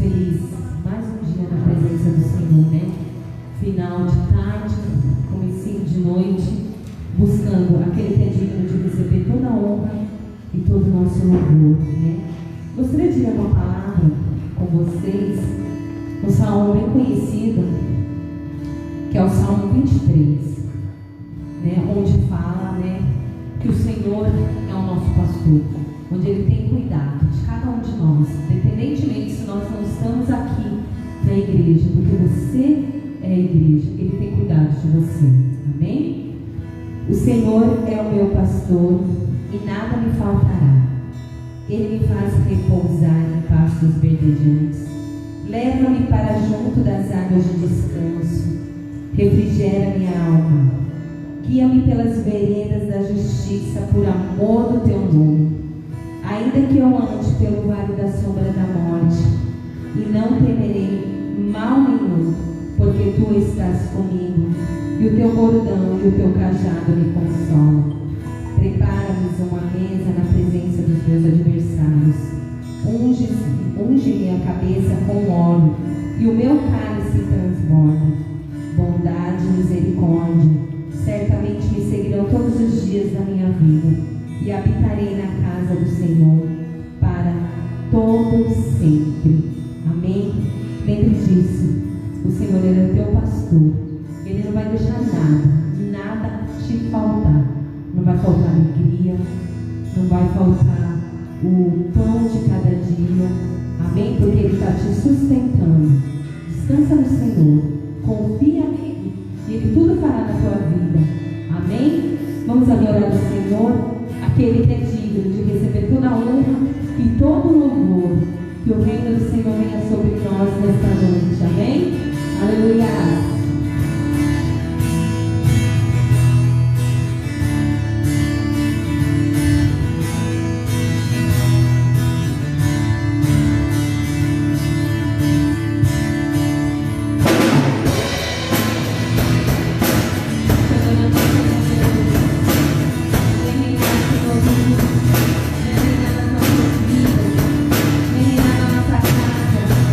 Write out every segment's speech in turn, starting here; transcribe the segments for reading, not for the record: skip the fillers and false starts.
feliz mais um dia na presença do Senhor, né? Final de tarde, comecinho de noite, buscando aquele que é digno de receber toda a honra e todo o nosso louvor, né? Gostaria de ler uma palavra com vocês, um salmo bem conhecido, que é o Salmo 23, né? Onde fala, né, que o Senhor é o nosso pastor, onde Ele tem cuidado de cada um de nós, independentemente se nós não estamos aqui na igreja, porque você é a igreja, Ele tem cuidado de você, amém? O Senhor é o meu pastor e nada me faltará. Ele me faz repousar em pastos verdejantes, leva-me para junto das águas de descanso, refrigera minha alma, guia-me pelas veredas da justiça por amor do teu nome. Ainda que eu ande pelo vale da sombra da morte, e não temerei mal nenhum, porque tu estás comigo, e o teu bordão e o teu cajado me consolam. Prepara-me uma mesa na presença dos meus adversários. Unge minha cabeça com óleo, e o meu cálice transborda. Bondade e misericórdia certamente me seguirão todos os dias da minha vida, e habitarei na casa do Senhor para todo sempre. Amém? Lembre disso. O Senhor é o teu pastor. Ele não vai deixar nada te faltar. Não vai faltar alegria, não vai faltar o pão de cada dia. Amém? Porque Ele está te sustentando. Descansa no Senhor, confia nele, e Ele tudo fará na tua vida. Amém? Vamos adorar o Senhor, aquele que é digno de receber toda a honra e todo o louvor. Que o reino do Senhor venha sobre nós nesta noite. Amém? Aleluia! Venha na nossa casa.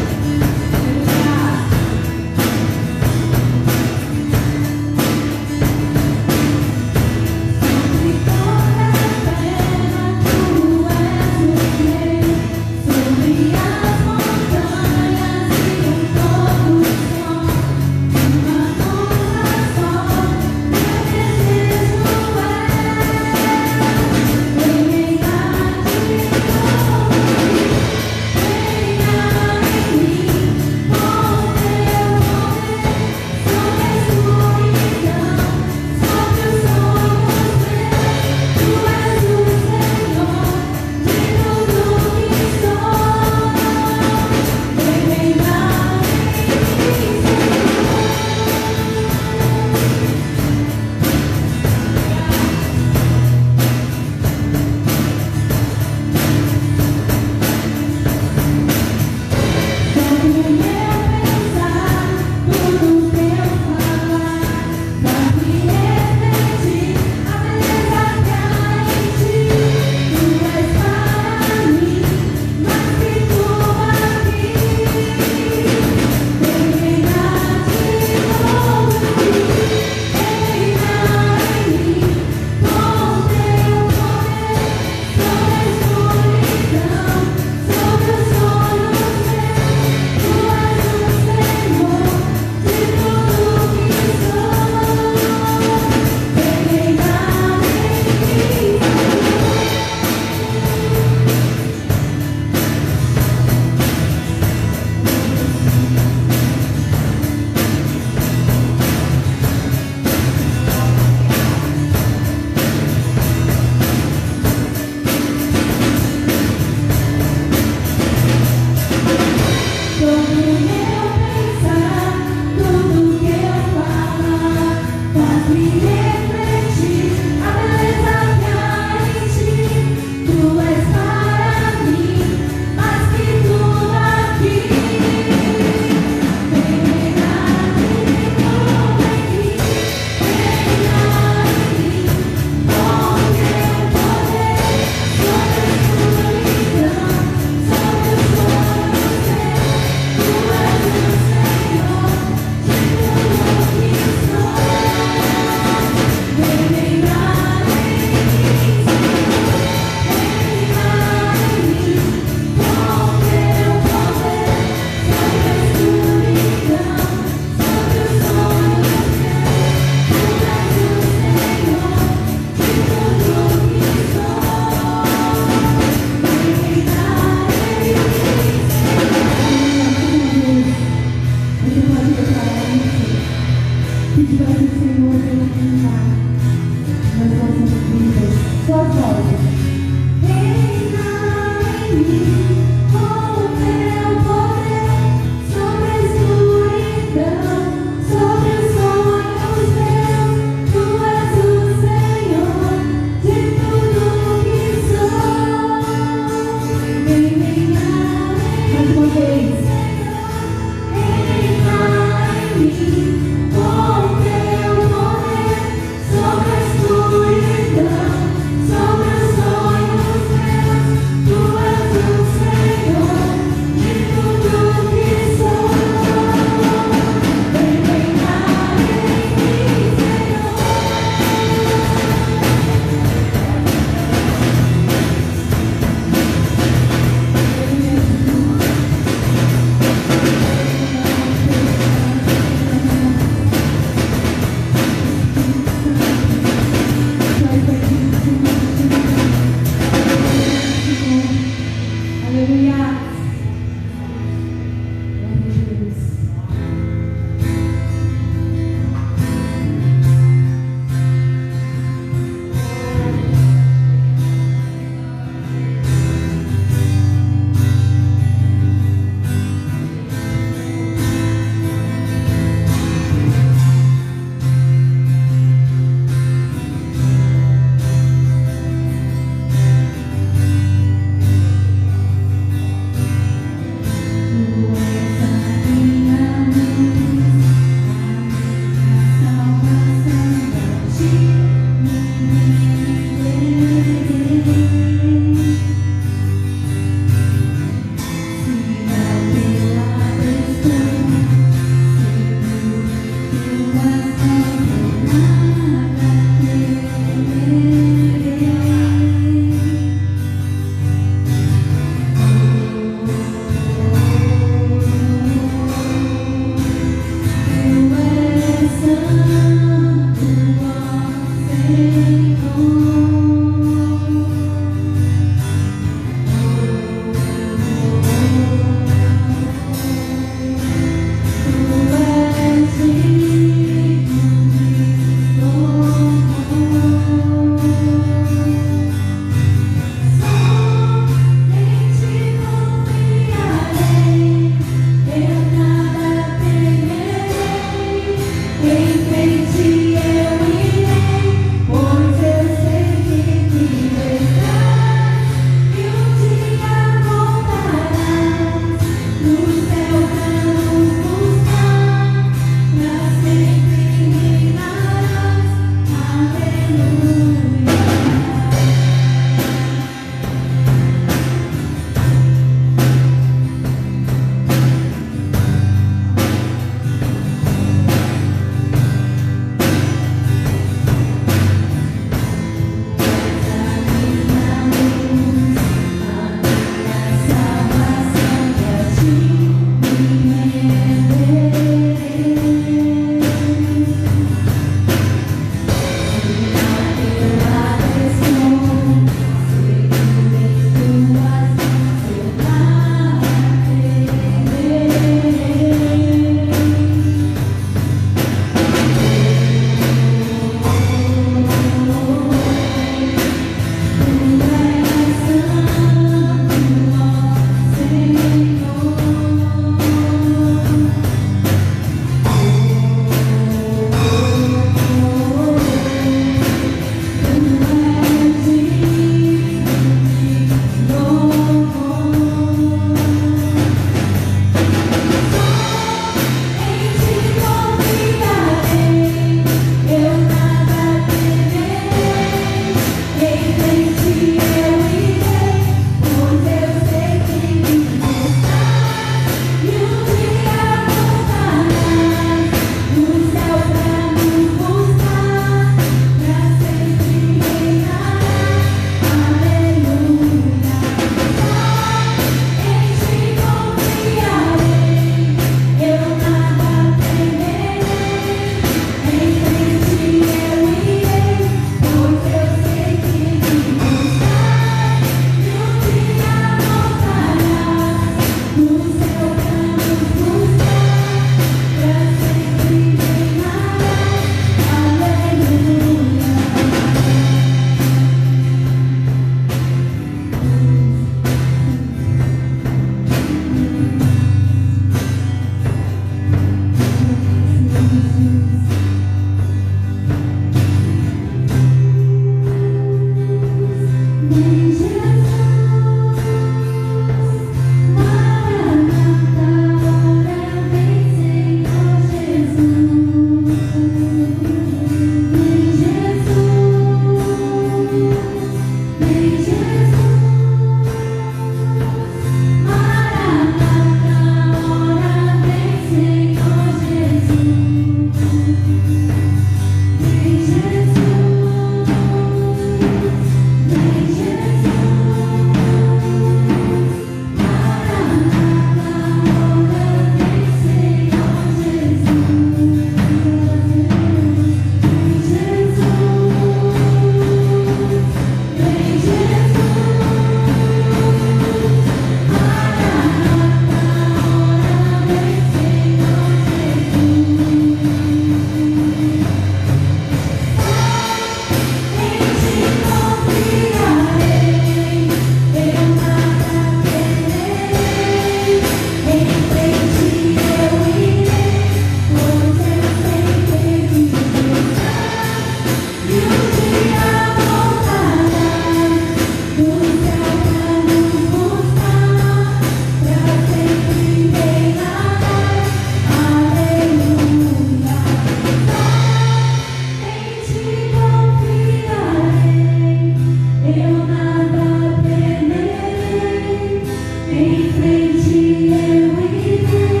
Em frente eu irei,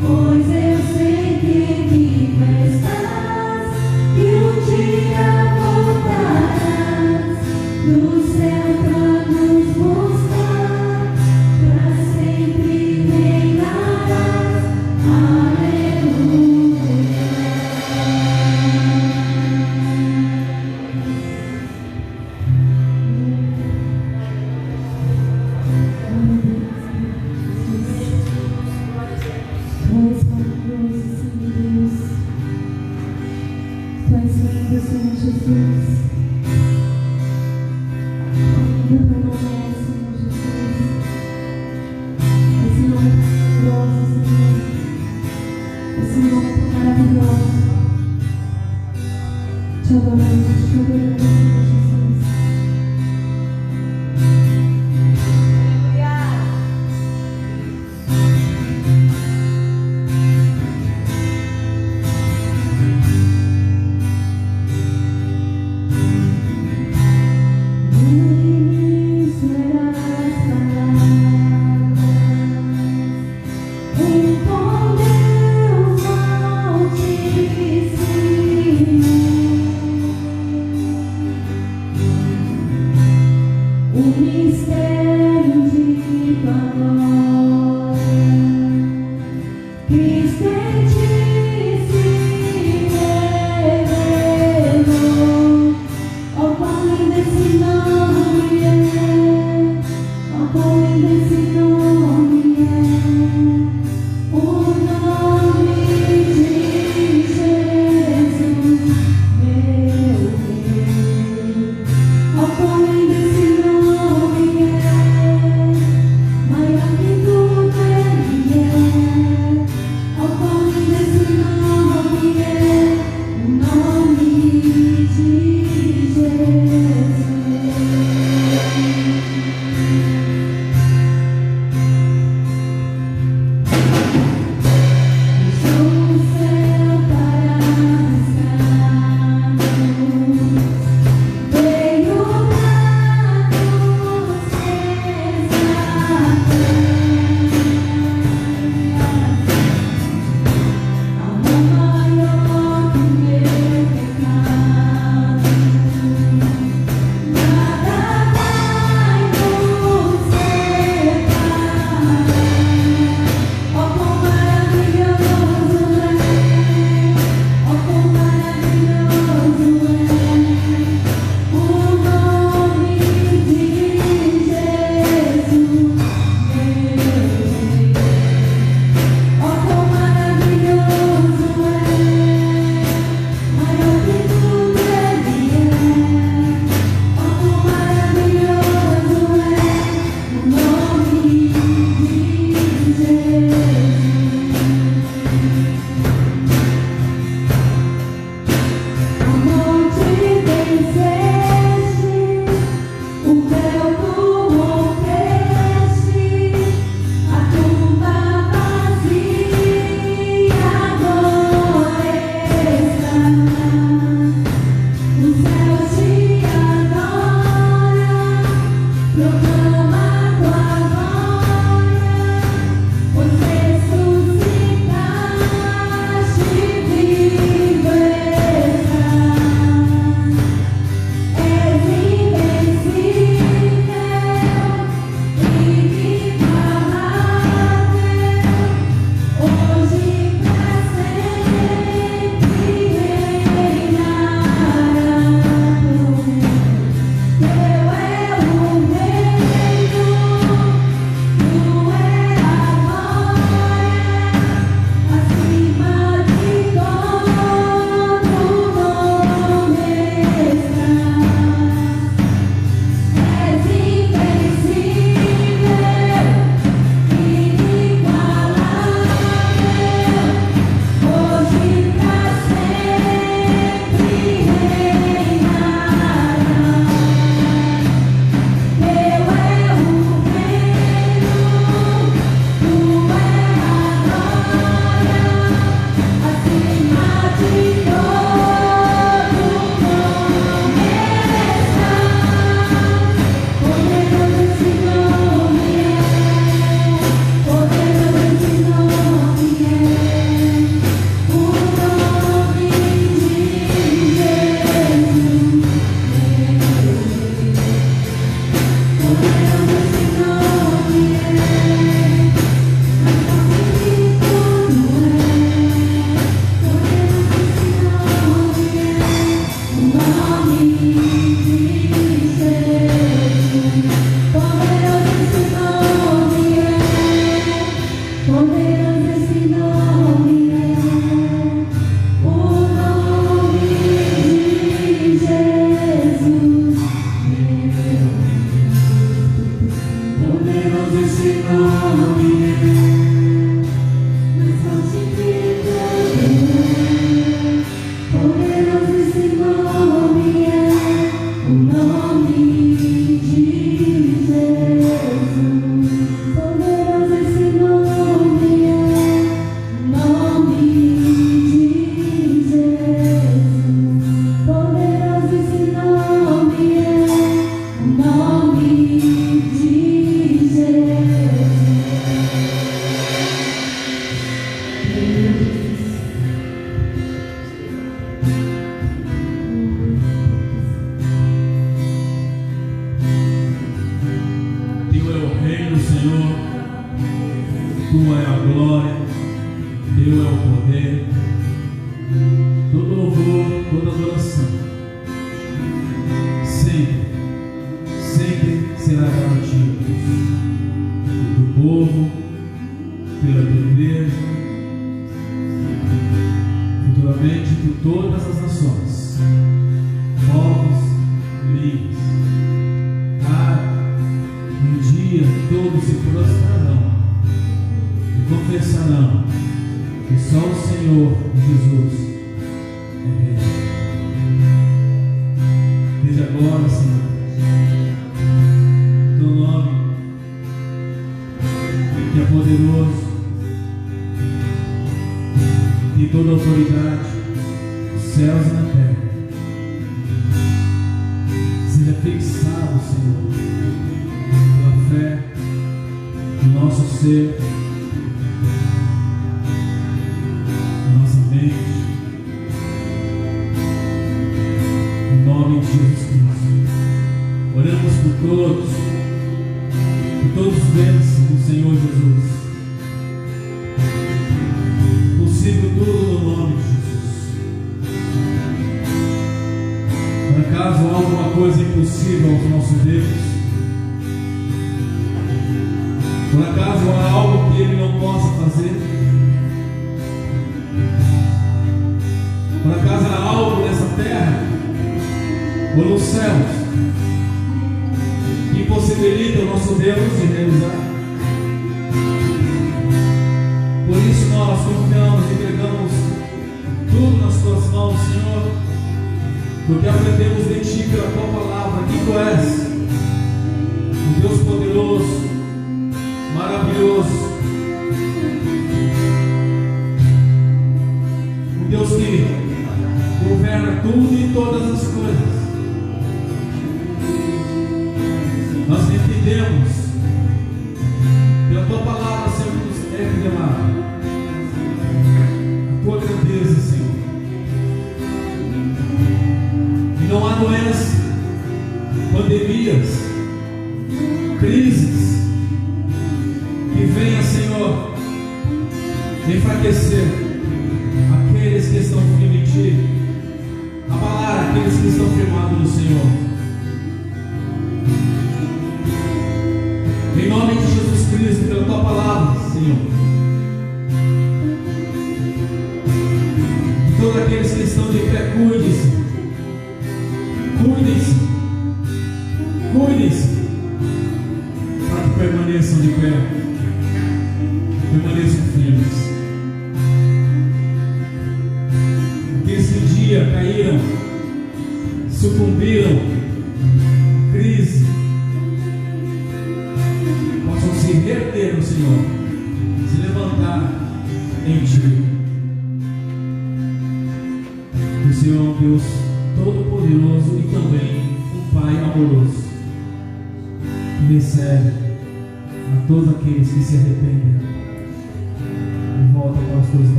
pois eu sei que vivo estás, e um dia voltarás do céu pra nos buscar, pra sempre reinarás. Aleluia. Tu és maravilhoso, Senhor Deus. Tu és lindo, Senhor Jesus. Lindo teu nome é, Senhor Jesus. Esse nome é maravilhoso, Senhor. Esse nome é maravilhoso. Te adoramos, Senhor Jesus.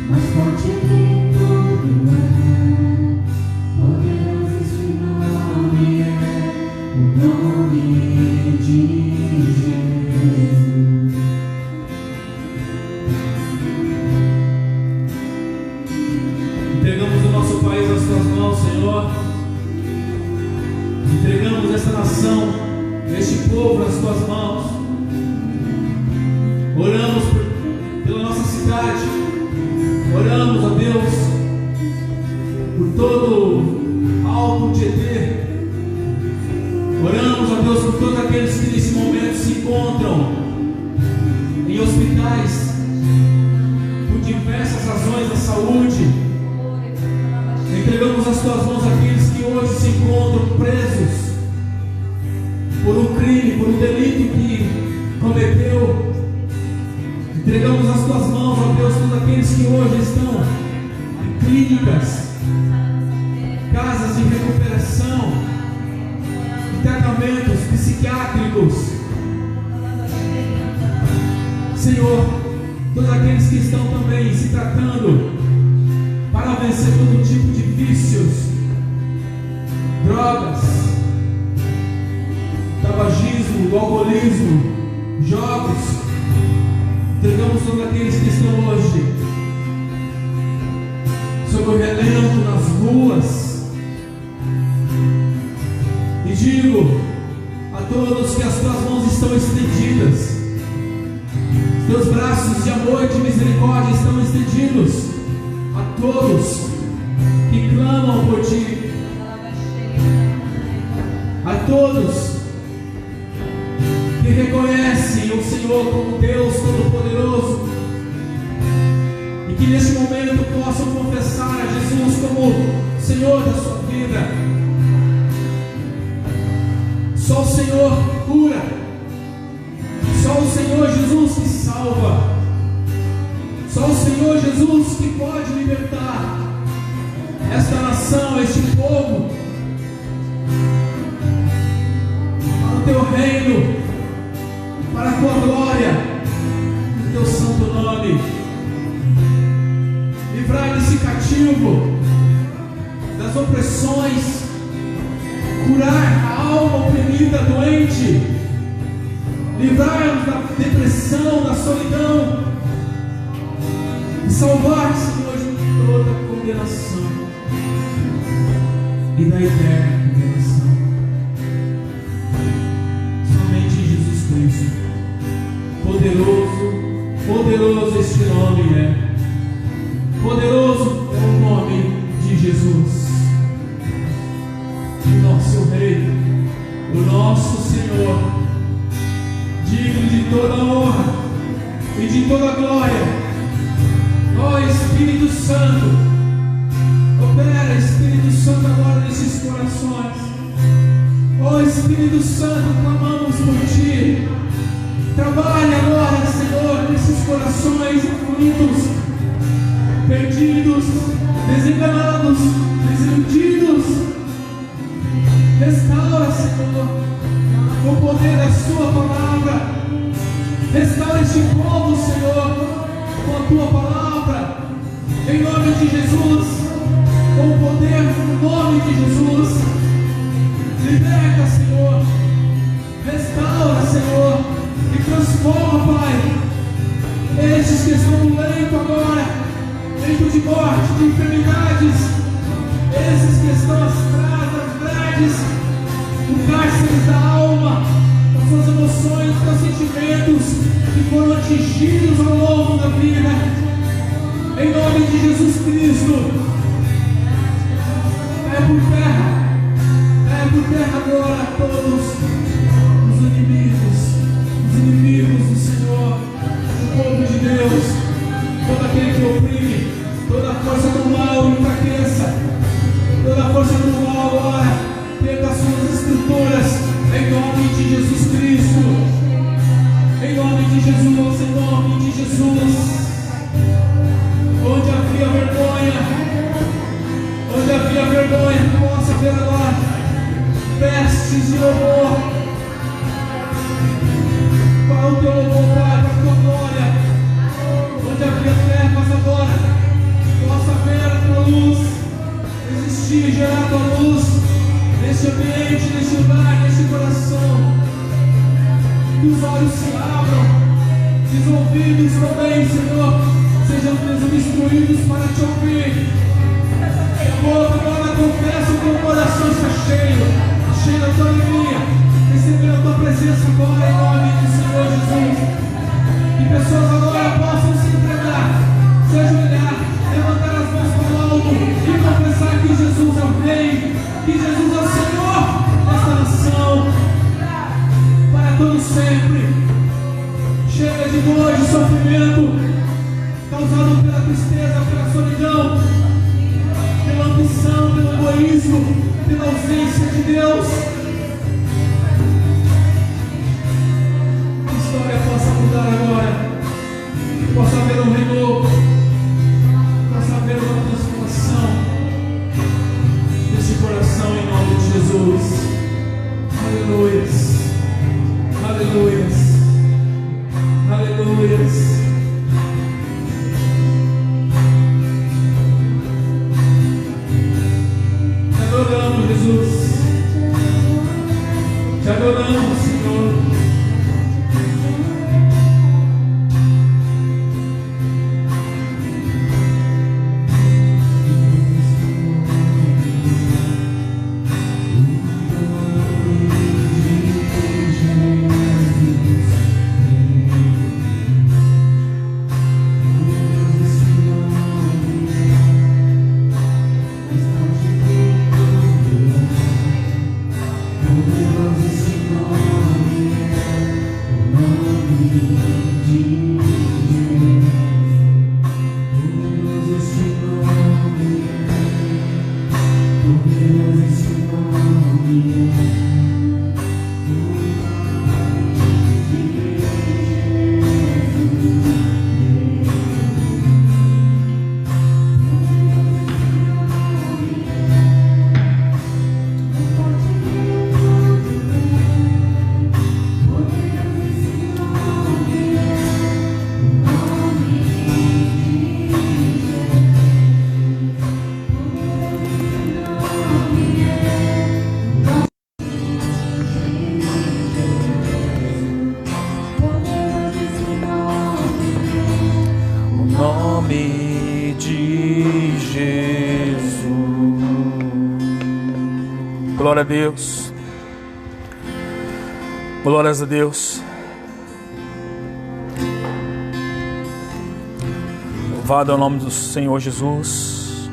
mais forte que tudo é. Entregamos essa nação, este povo nas tuas mãos. Oramos pela nossa cidade. Oramos, ó Deus, por todo alto de ET. Oramos, ó Deus, por todos aqueles que nesse momento se encontram em hospitais por diversas razões da saúde. Entregamos as tuas mãos àqueles que hoje se encontram presos por um crime, por um delito que cometeu. Entregamos as tuas mãos, ó Deus, todos aqueles que hoje estão em clínicas, casas de recuperação, tratamentos psiquiátricos. Senhor, todos aqueles que estão também se tratando para vencer todo tipo de vícios, drogas, tabagismo, alcoolismo, jogos. Entregamos todos aqueles que estão hoje sob o relento nas ruas. E digo a todos que as tuas mãos estão estendidas, teus braços de amor e de misericórdia estão estendidos a todos que clamam por ti, a todos que reconhecem o Senhor como Deus Todo-Poderoso e que neste momento possam confessar a Jesus como Senhor da sua vida. Só o Senhor cura, só o Senhor Jesus que salva, só o Senhor Jesus que pode libertar esta nação, este povo, para o teu reino, para a tua glória, o teu santo nome. Livrai desse cativo, das opressões, curar a alma oprimida, doente, livrar-nos da depressão, da solidão e salvar, Senhor, de toda a condenação e da eterna condenação. Somente em Jesus Cristo, poderoso, poderoso este nome é. Poderoso é o nome de Jesus, o nosso Rei, o nosso Senhor, digno de toda honra e de toda glória. Ó Espírito Santo, opera, Espírito Santo, agora nesses corações. Ó Espírito Santo, clamamos por ti. Trabalha agora, Senhor, nesses corações aflitos, perdidos, desenganados, desiludidos. Restaura, Senhor, com o poder da sua palavra. Restaura este povo, Senhor, com a tua palavra, em nome de Jesus, com o poder no nome de Jesus. Liberta, Senhor, restaura, Senhor, e transforma, Pai, estes que estão no leito agora, leito de morte, de enfermidades, esses que estão atrás das grades, no cárcere da alma, das suas emoções, dos seus sentimentos que foram atingidos ao longo da vida, em nome de Jesus Cristo. É por terra agora todos os inimigos do Senhor, do povo de Deus, todo aquele que oprime, toda a força do mal enfraqueça, toda a força do mal agora perca as suas estruturas, em nome de Jesus Cristo, em nome de Jesus, em nome de Jesus. Onde havia vergonha, possa haver agora vestes de louvor, para o teu louvor, Pai, para a tua glória. Onde havia trevas agora, possa haver a tua luz, existir, gerar a tua luz neste ambiente, neste lugar, neste coração. Que os olhos se abram, que os ouvidos também, Senhor, sejam desobstruídos para te ouvir. Que a boca agora confessa que o coração está cheio da Deus. A história possa mudar agora. Possa haver um renovo. Possa haver uma transformação desse coração em nome de Jesus. Aleluias. Aleluias. Aleluias. Te adoramos, Jesus. Te adoramos, Senhor. Glória a Deus. Glórias a Deus. Louvado é o nome do Senhor Jesus.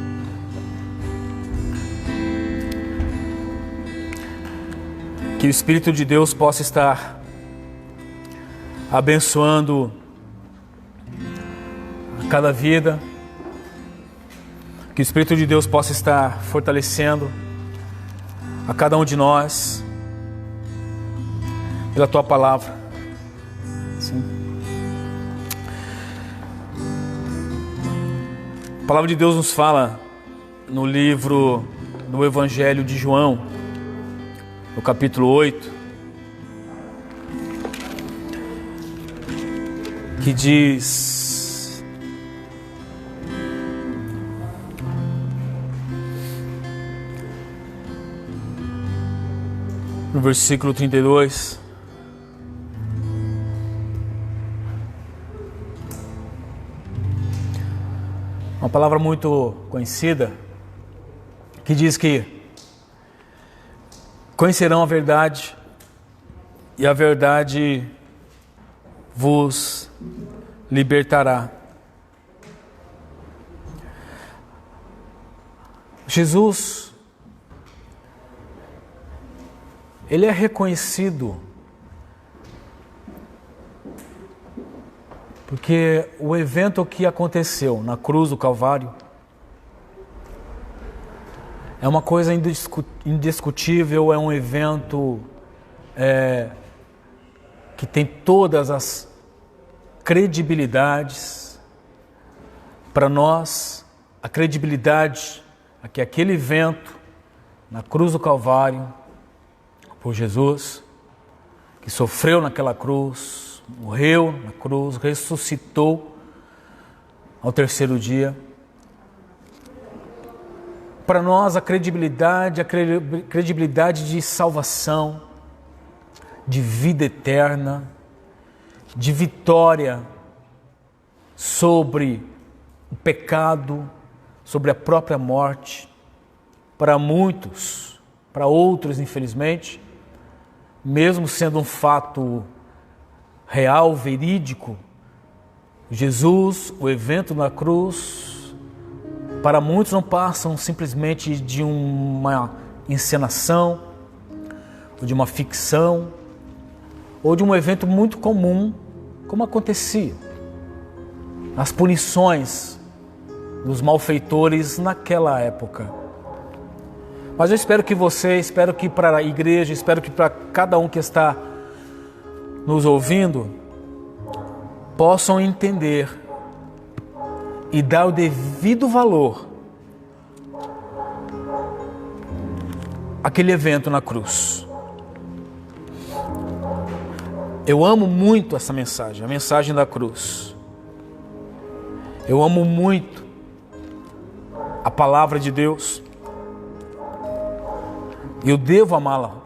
Que o Espírito de Deus possa estar abençoando a cada vida. Que o Espírito de Deus possa estar fortalecendo a cada um de nós pela Tua Palavra. Sim. A Palavra de Deus nos fala no livro do Evangelho de João, no capítulo 8, que diz: no versículo 32, uma palavra muito conhecida, que diz que conhecerão a verdade e a verdade vos libertará. Jesus, Ele é reconhecido porque o evento que aconteceu na cruz do Calvário é uma coisa indiscutível, é um evento que tem todas as credibilidades. Para nós, a credibilidade é que aquele evento na cruz do Calvário, por Jesus, que sofreu naquela cruz, morreu na cruz, ressuscitou ao terceiro dia. Para nós a credibilidade de salvação, de vida eterna, de vitória sobre o pecado, sobre a própria morte. Para muitos, para outros, infelizmente, mesmo sendo um fato real, verídico, Jesus, o evento na cruz, para muitos não passam simplesmente de uma encenação, ou de uma ficção, ou de um evento muito comum, como acontecia. As punições dos malfeitores naquela época. Mas eu espero que você, espero que para a igreja, espero que para cada um que está nos ouvindo, possam entender e dar o devido valor àquele evento na cruz. Eu amo muito essa mensagem, a mensagem da cruz. Eu amo muito a palavra de Deus. Eu devo amá-la,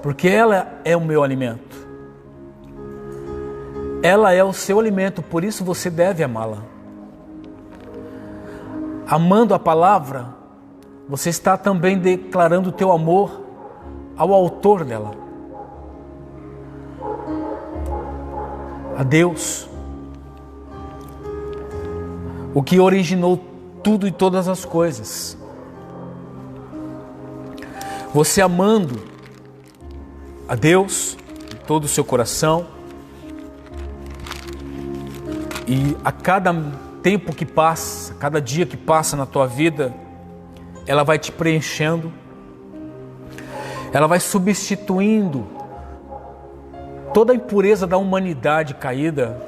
porque ela é o meu alimento. Ela é o seu alimento, por isso você deve amá-la. Amando a palavra, você está também declarando o teu amor ao autor dela, a Deus, o que originou tudo e todas as coisas. Você amando a Deus de todo o seu coração, e a cada tempo que passa, cada dia que passa na tua vida, ela vai te preenchendo, ela vai substituindo toda a impureza da humanidade caída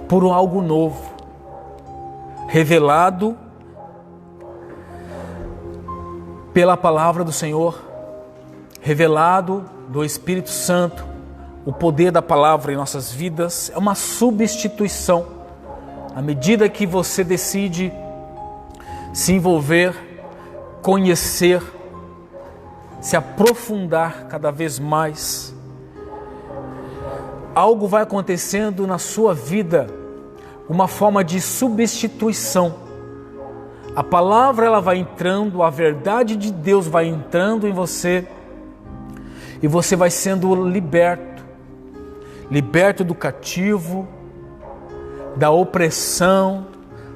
por algo novo, revelado pela palavra do Senhor, revelado do Espírito Santo. O poder da palavra em nossas vidas é uma substituição. À medida que você decide se envolver, conhecer, se aprofundar cada vez mais, algo vai acontecendo na sua vida, uma forma de substituição. A palavra ela vai entrando, a verdade de Deus vai entrando em você e você vai sendo liberto do cativo, da opressão,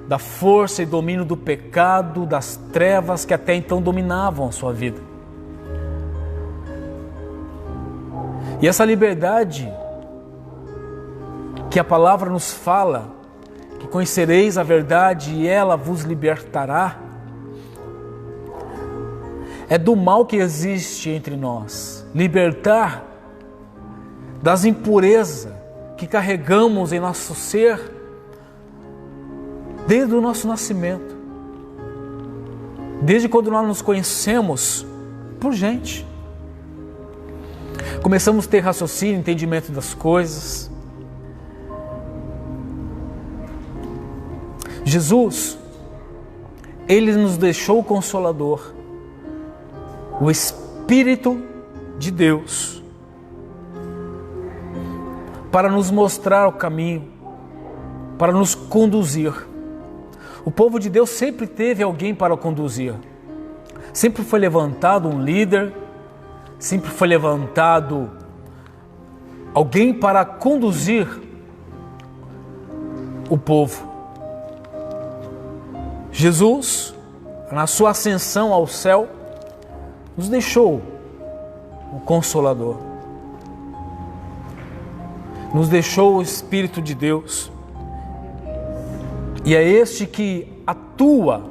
da força e domínio do pecado, das trevas que até então dominavam a sua vida. E essa liberdade que a palavra nos fala, que conhecereis a verdade e ela vos libertará, é do mal que existe entre nós. Libertar das impurezas que carregamos em nosso ser desde o nosso nascimento, desde quando nós nos conhecemos por gente. Começamos a ter raciocínio, entendimento das coisas. Jesus, Ele nos deixou o Consolador, o Espírito de Deus, para nos mostrar o caminho, para nos conduzir. O povo de Deus sempre teve alguém para conduzir. Sempre foi levantado um líder, sempre foi levantado alguém para conduzir o povo. Jesus, na sua ascensão ao céu, nos deixou o Consolador. Nos deixou o Espírito de Deus. E é este que atua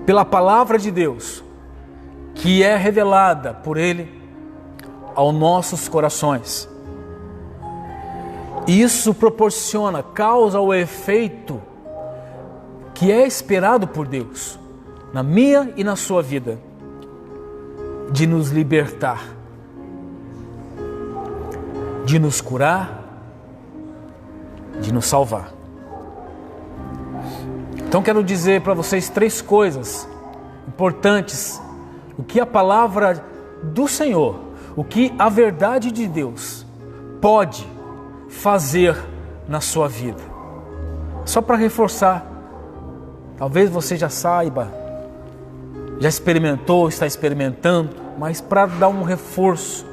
pela palavra de Deus, que é revelada por Ele aos nossos corações. Isso proporciona, causa o efeito que é esperado por Deus, na minha e na sua vida, de nos libertar, de nos curar, de nos salvar. Então quero dizer para vocês 3 coisas importantes, o que a palavra do Senhor, o que a verdade de Deus pode fazer na sua vida. Só para reforçar, talvez você já saiba, já experimentou, está experimentando, mas para dar um reforço,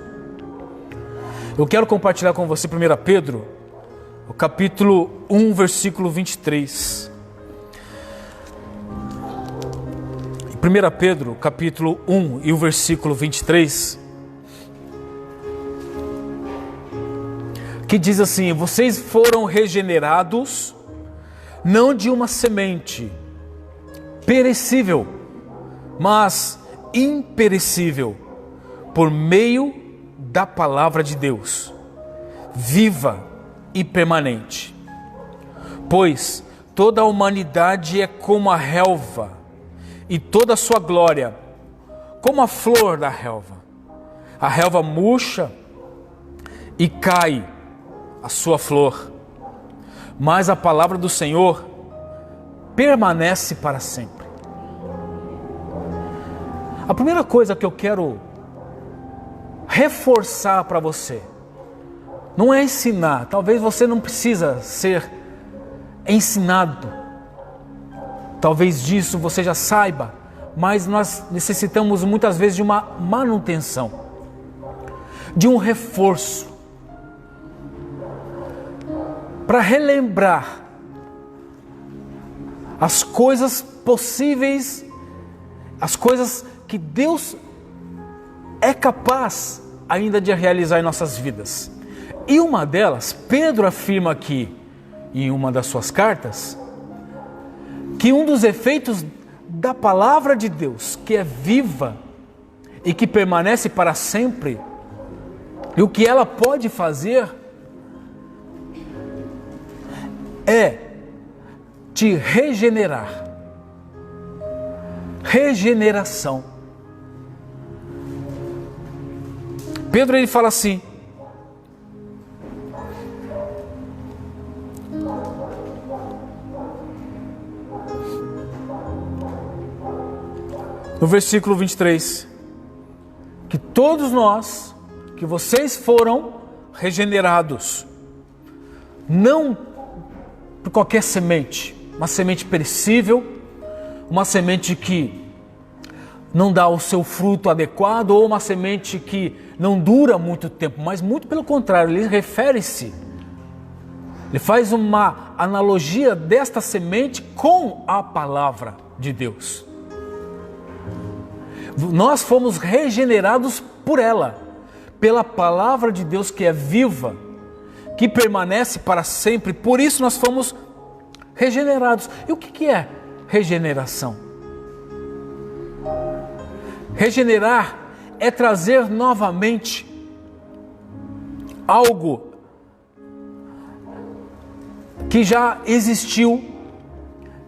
eu quero compartilhar com você 1 Pedro, o capítulo 1, versículo 23. 1 Pedro, capítulo 1 e o versículo 23, que diz assim: vocês foram regenerados, não de uma semente perecível, mas imperecível, por meio da palavra de Deus, viva e permanente. Pois toda a humanidade é como a relva, e toda a sua glória como a flor da relva. A relva murcha e cai a sua flor, mas a palavra do Senhor permanece para sempre. A primeira coisa que eu quero reforçar para você não é ensinar. Talvez você não precisa ser ensinado. Talvez disso você já saiba, mas nós necessitamos muitas vezes de uma manutenção, de um reforço, para relembrar as coisas possíveis, as coisas que Deus é capaz ainda de realizar em nossas vidas. E uma delas, Pedro afirma aqui, em uma das suas cartas, que um dos efeitos da palavra de Deus, que é viva e que permanece para sempre, e o que ela pode fazer é te regenerar. Regeneração. Pedro ele fala assim: no versículo 23, que todos nós, que vocês foram regenerados, não por qualquer semente, uma semente perecível, uma semente que não dá o seu fruto adequado, ou uma semente que não dura muito tempo, mas muito pelo contrário, ele refere-se, ele faz uma analogia desta semente com a palavra de Deus. Nós fomos regenerados por ela, pela palavra de Deus que é viva, que permanece para sempre, por isso nós fomos regenerados. E o que é regeneração? Regenerar é trazer novamente algo que já existiu,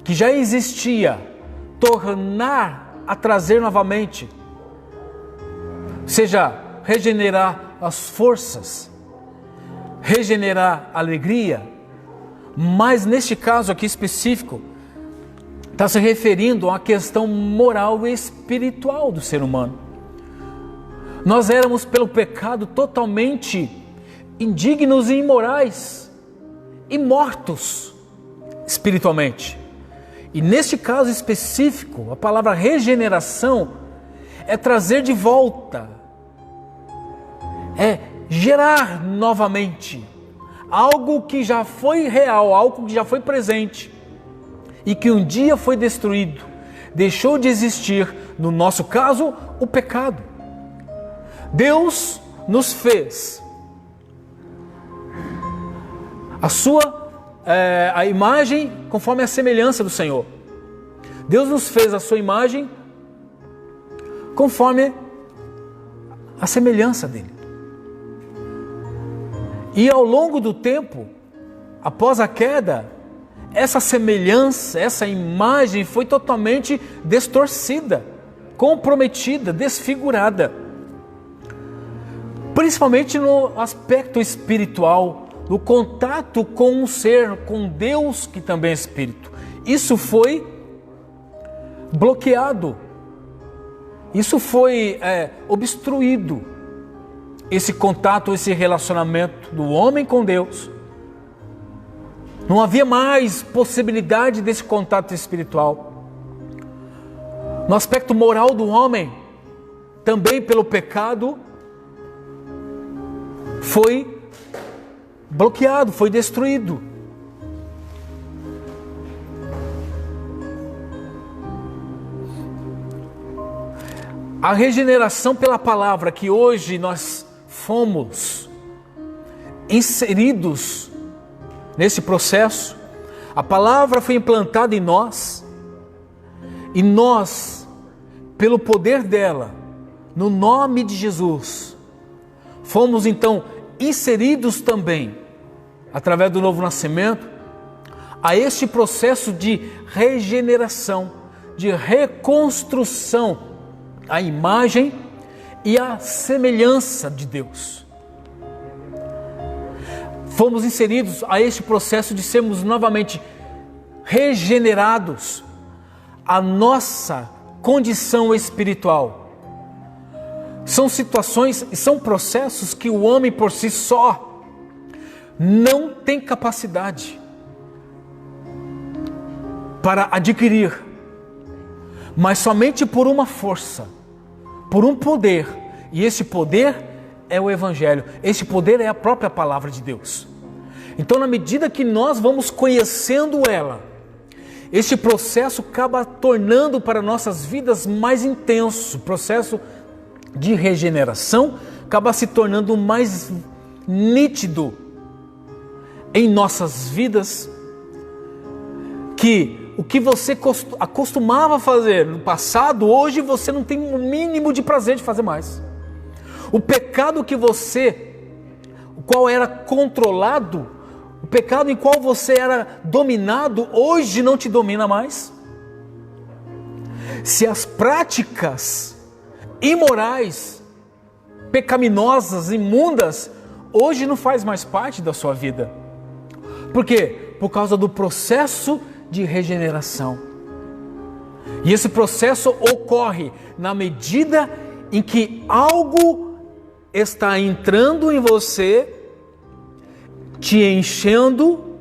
que já existia, tornar a trazer novamente, seja regenerar as forças, regenerar a alegria, mas neste caso aqui específico, está se referindo a uma questão moral e espiritual do ser humano. Nós éramos pelo pecado totalmente indignos e imorais e mortos espiritualmente. E neste caso específico, a palavra regeneração é trazer de volta, é gerar novamente algo que já foi real, algo que já foi presente e que um dia foi destruído, deixou de existir, no nosso caso, o pecado. Deus nos fez a imagem conforme a semelhança do Senhor. Deus nos fez a sua imagem conforme a semelhança dele. E ao longo do tempo, após a queda, essa semelhança, essa imagem foi totalmente distorcida, comprometida, desfigurada. Principalmente no aspecto espiritual, no contato com o ser, com Deus que também é Espírito. Isso foi bloqueado, isso foi obstruído, esse contato, esse relacionamento do homem com Deus. Não havia mais possibilidade desse contato espiritual. No aspecto moral do homem, também pelo pecado, foi bloqueado, foi destruído. A regeneração pela palavra, que hoje nós fomos inseridos nesse processo, a palavra foi implantada em nós, e nós pelo poder dela, no nome de Jesus, fomos então inseridos também, através do novo nascimento, a este processo de regeneração, de reconstrução, a imagem e a semelhança de Deus. Fomos inseridos a este processo de sermos novamente regenerados a nossa condição espiritual. São situações e são processos que o homem por si só não tem capacidade para adquirir, mas somente por uma força, por um poder, e esse poder é o Evangelho, esse poder é a própria palavra de Deus. Então, na medida que nós vamos conhecendo ela, este processo acaba tornando para nossas vidas mais intenso, o processo de regeneração acaba se tornando mais nítido em nossas vidas, que o que você acostumava fazer no passado, hoje você não tem o mínimo de prazer de fazer mais. O pecado que o qual era controlado, o pecado em qual você era dominado, hoje não te domina mais. Se as práticas imorais, pecaminosas, imundas, hoje não faz mais parte da sua vida. Por quê? Por causa do processo de regeneração. E esse processo ocorre na medida em que algo está entrando em você, te enchendo,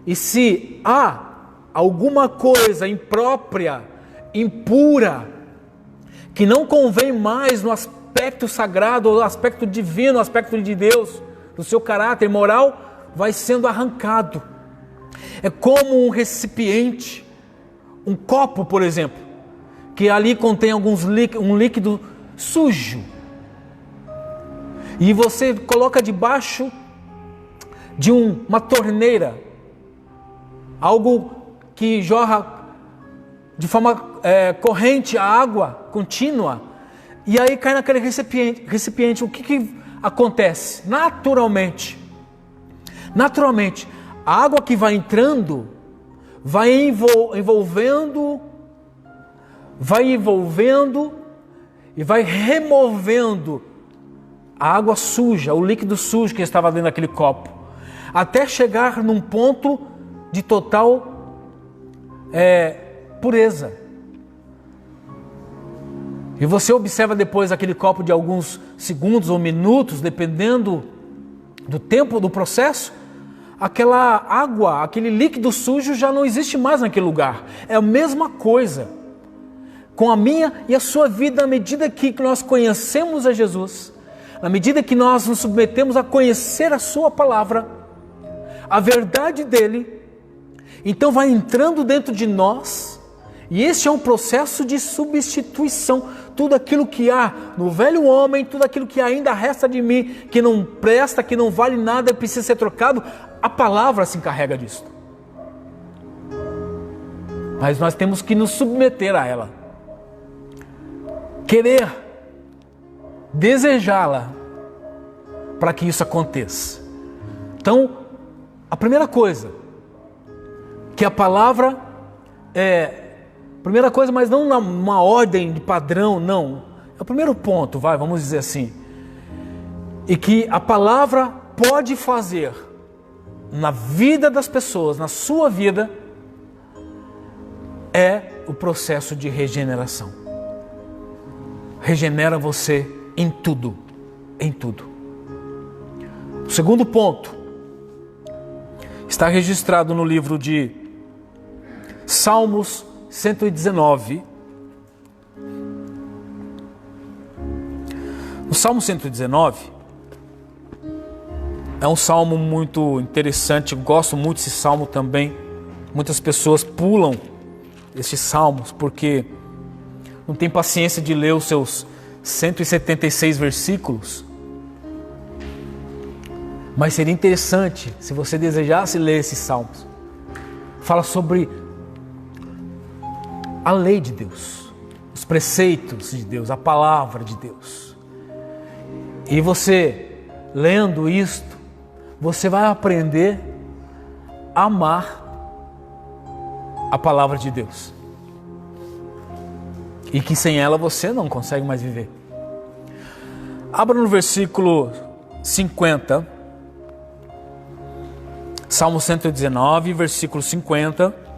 e se há alguma coisa imprópria, impura, que não convém mais no aspecto sagrado, no aspecto divino, no aspecto de Deus, do seu caráter moral, vai sendo arrancado. É como um recipiente, um copo, por exemplo, que ali contém um líquido sujo, e você coloca debaixo de uma torneira, algo que jorra de forma corrente a água contínua, e aí cai naquele recipiente. O que acontece? Naturalmente, a água que vai entrando, vai envolvendo e vai removendo a água suja, o líquido sujo que estava dentro daquele copo, até chegar num ponto de total pureza. E você observa depois aquele copo de alguns segundos ou minutos, dependendo do tempo do processo, aquela água, aquele líquido sujo já não existe mais naquele lugar. É a mesma coisa com a minha e a sua vida, na medida que nós conhecemos a Jesus, na medida que nós nos submetemos a conhecer a sua palavra, a verdade dele, então vai entrando dentro de nós, e este é um processo de substituição. Tudo aquilo que há no velho homem, tudo aquilo que ainda resta de mim, que não presta, que não vale nada, precisa ser trocado, a palavra se encarrega disso. Mas nós temos que nos submeter a ela, querer, desejá-la, para que isso aconteça. Então, a primeira coisa, que a palavra primeira coisa, mas não numa ordem de padrão, não. É o primeiro ponto, vamos dizer assim. E que a palavra pode fazer na vida das pessoas, na sua vida, é o processo de regeneração. Regenera você em tudo, em tudo. O segundo ponto está registrado no livro de Salmos 119. O Salmo 119 é um salmo muito interessante, eu gosto muito desse salmo também. Muitas pessoas pulam estes salmos porque não tem paciência de ler os seus 176 versículos. Mas seria interessante se você desejasse ler esses salmos. Fala sobre a lei de Deus, os preceitos de Deus, a palavra de Deus. E você, lendo isto, você vai aprender a amar a palavra de Deus. E que sem ela você não consegue mais viver. Abra no versículo 50. Salmo 119, versículo 50.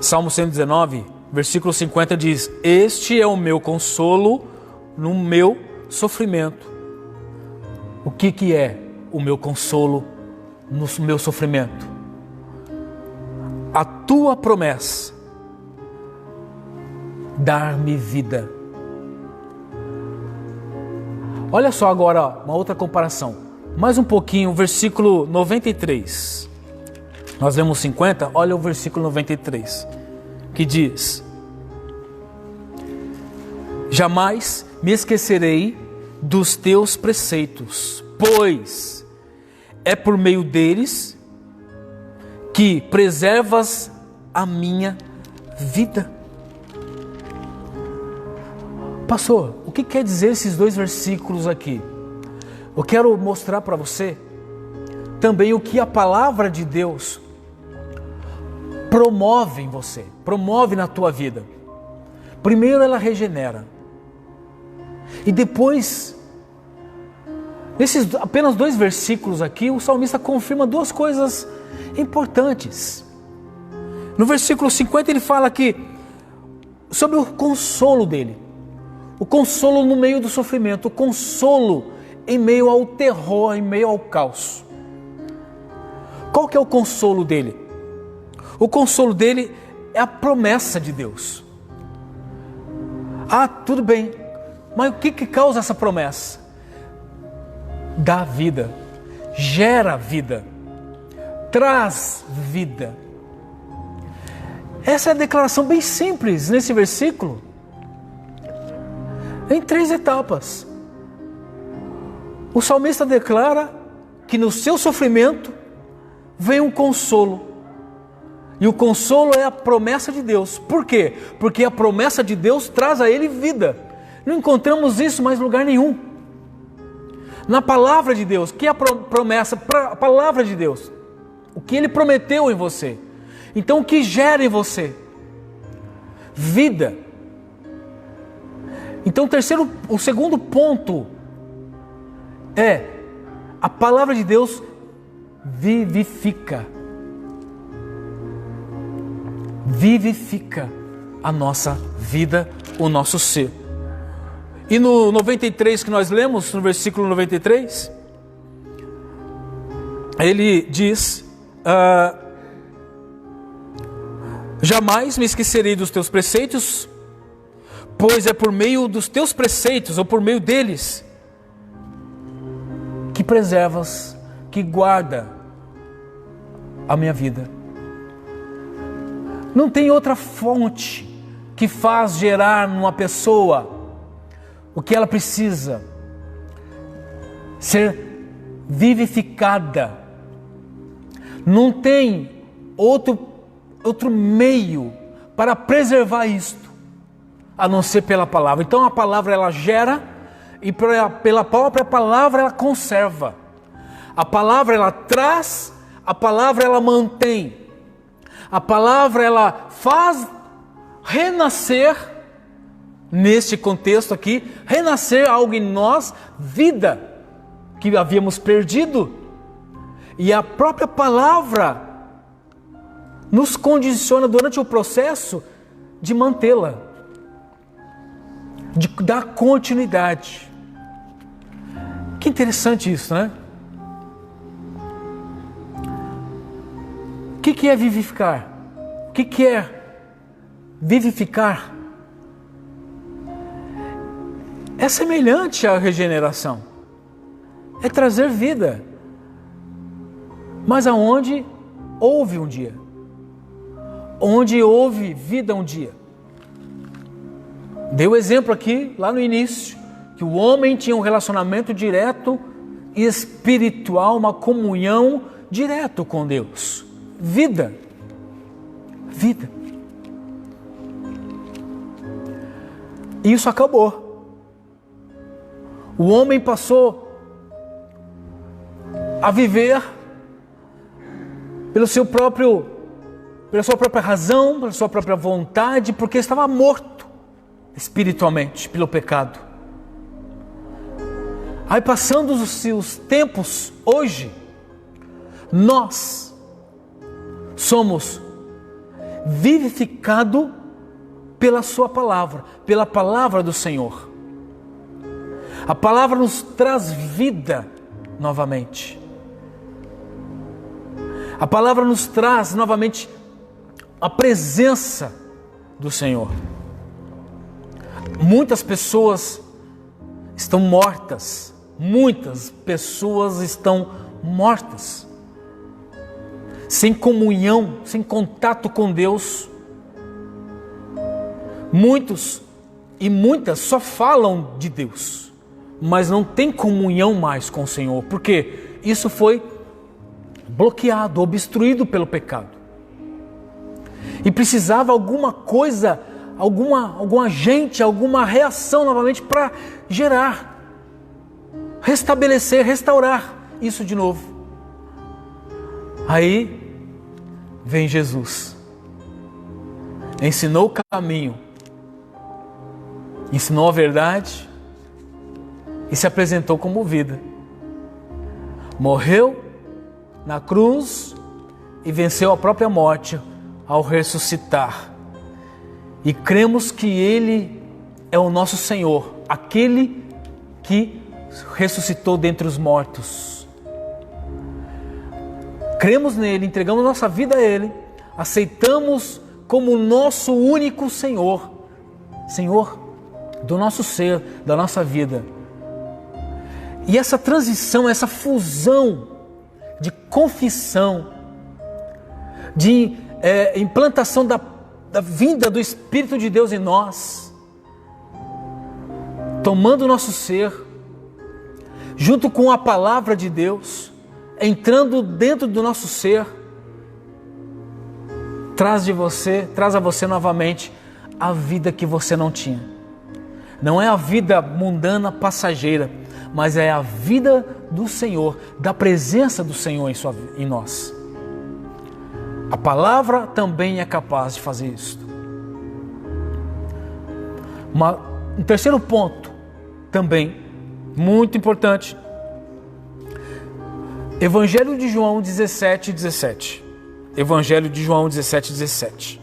Salmo 119, versículo 50 diz: Este é o meu consolo no meu sofrimento. O que é o meu consolo no meu sofrimento? A tua promessa, dar-me vida. Olha só agora uma outra comparação. Mais um pouquinho, versículo 93. Nós lemos 50, olha o versículo 93, que diz: Jamais me esquecerei dos teus preceitos, pois é por meio deles que preservas a minha vida. Pastor, o que quer dizer esses dois versículos aqui? Eu quero mostrar para você também o que a palavra de Deus promove em você, promove na tua vida. Primeiro ela regenera. E depois, nesses apenas dois versículos aqui, o salmista confirma duas coisas importantes. No versículo 50 ele fala aqui sobre o consolo dele. O consolo no meio do sofrimento, o consolo em meio ao terror, em meio ao caos. Qual que é o consolo dele? O consolo dele é a promessa de Deus. Ah, tudo bem, mas o que causa essa promessa? Dá vida, gera vida, traz vida. Essa é a declaração bem simples nesse versículo, em 3 etapas. O salmista declara que no seu sofrimento vem um consolo. E o consolo é a promessa de Deus. Por quê? Porque a promessa de Deus traz a ele vida. Não encontramos isso em mais lugar nenhum. Na palavra de Deus, que é a promessa, a palavra de Deus, o que Ele prometeu em você. Então o que gera em você? Vida. Então o segundo ponto é: a palavra de Deus vivifica. Vivifica a nossa vida, o nosso ser. E no 93 que nós lemos, no versículo 93, ele diz: Jamais me esquecerei dos teus preceitos, pois é por meio dos teus preceitos, ou por meio deles, que preservas, que guarda a minha vida. Não tem outra fonte que faz gerar numa pessoa o que ela precisa, ser vivificada. Não tem outro meio para preservar isto, a não ser pela palavra. Então a palavra ela gera, e pela própria palavra ela conserva. A palavra ela traz, a palavra ela mantém. A palavra ela faz renascer, neste contexto aqui, renascer algo em nós, vida que havíamos perdido. E a própria palavra nos condiciona durante o processo de mantê-la, de dar continuidade. Que interessante isso, né? O que é vivificar? O que é vivificar? É semelhante à regeneração. É trazer vida. Mas aonde houve um dia. Onde houve vida um dia. Dei o exemplo aqui, lá no início, que o homem tinha um relacionamento direto espiritual, uma comunhão direta com Deus. Vida. Vida. E isso acabou. O homem passou a viver pela sua própria razão, pela sua própria vontade, porque estava morto espiritualmente pelo pecado. Aí, passando os seus tempos, hoje, nós somos vivificados pela sua palavra, pela palavra do Senhor. A palavra nos traz vida novamente. A palavra nos traz novamente a presença do Senhor. Muitas pessoas estão mortas. Muitas pessoas estão mortas. Sem comunhão, sem contato com Deus. Muitos e muitas só falam de Deus, mas não tem comunhão mais com o Senhor, porque isso foi bloqueado, obstruído pelo pecado. E precisava alguma coisa, algum agente, alguma reação novamente para gerar, restabelecer, restaurar isso de novo. Aí vem Jesus, ensinou o caminho, ensinou a verdade e se apresentou como vida. Morreu na cruz e venceu a própria morte ao ressuscitar. E cremos que Ele é o nosso Senhor, aquele que ressuscitou dentre os mortos. Cremos nele, entregamos nossa vida a Ele, aceitamos como nosso único Senhor, Senhor do nosso ser, da nossa vida. E essa transição, essa fusão de confissão, de implantação da vinda do Espírito de Deus em nós, tomando o nosso ser, junto com a palavra de Deus, entrando dentro do nosso ser, traz a você novamente a vida que você não tinha. Não é a vida mundana, passageira, mas é a vida do Senhor, da presença do Senhor em nós. A palavra também é capaz de fazer isso. Um terceiro ponto, também muito importante. Evangelho de João 17:17. Evangelho de João 17:17.